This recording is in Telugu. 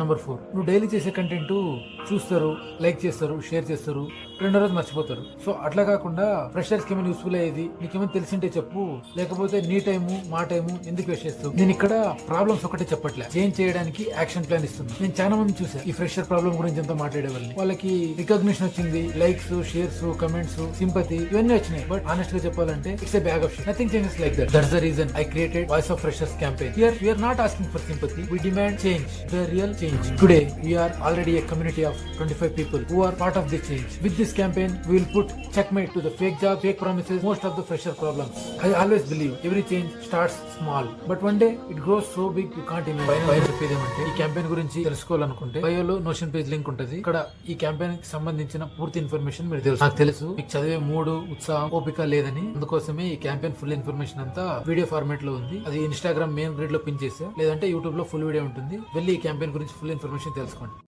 నెంబర్ 4, నువ్వు డైలీ చేసే కంటెంట్ చూస్తారు, లైక్ చేస్తారు, షేర్ చేస్తారు, రెండో రోజు మర్చిపోతారు. సో అట్లా కాకుండా ఫ్రెషర్స్ కి ఏమైనా యూస్ఫుల్ అయ్యేది నీకేమైనా తెలిసింటే చెప్పు, లేకపోతే నీ టైము మా టైము ఎందుకు వేస్ట్ చేస్తావు. నేను ఇక్కడ ప్రాబ్లమ్స్ ఒకటే చెప్పట్లే, చేంజ్ చేయడానికి యాక్షన్ ప్లాన్ ఇస్తున్నా. నేను చాలా మంది చూసా ఈ ఫ్రెషర్ ప్రాబ్లం గురించి ఎంతో మాట్లాడే వాళ్ళని, వాళ్ళకి రికగ్నిషన్ వచ్చింది, లైక్స్, షేర్స్, కమెంట్స్, సింపతి ఇవన్నీ వచ్చినాయి. బట్ ఆనెస్ట్ గా చెప్పాలంటే it's a bag of shit. Nothing changes like that. That's the reason I created voice of freshers campaign. Here we are not asking for sympathy, we demand change, the real change. Today we are already a community of 25 people who are part of this change. With this campaign we will put checkmate to the fake jobs, fake promises, most of the fresher problems. I always believe every change starts small but one day it grows so big you can't imagine. పైన చెప్పేది ఏమంటే, ఈ క్యాంపెయిన్ గురించి తెలుసుకోవాలనుకుంటే బయోలో నోషన్ పేజ్ లింక్ ఉంటుంది. ఇక్కడ ఈ క్యాంపెయిన్ కి సంబంధించిన పూర్తి ఇన్ఫర్మేషన్ మీరు తెలుసు. నాకు తెలుసు మీకు చదివే మూడు, ఉత్సాహం, ఓపిక లేదని. అందుకోసమే ఈ క్యాంపెయిన్ ఫుల్ ఇన్ఫర్మేషన్ అంతా వీడియో ఫార్మాట్ లో ఉంది. అది ఇన్స్టాగ్రామ్ మెయిన్ గ్రిడ్ లో పిన్ చేసా, లేదంటే యూట్యూబ్ లో ఫుల్ వీడియో ఉంటుంది. వెళ్ళి ఈ క్యాంపెయిన్ గురించి ఫుల్ ఇన్ఫర్మేషన్ తెలుసుకోండి.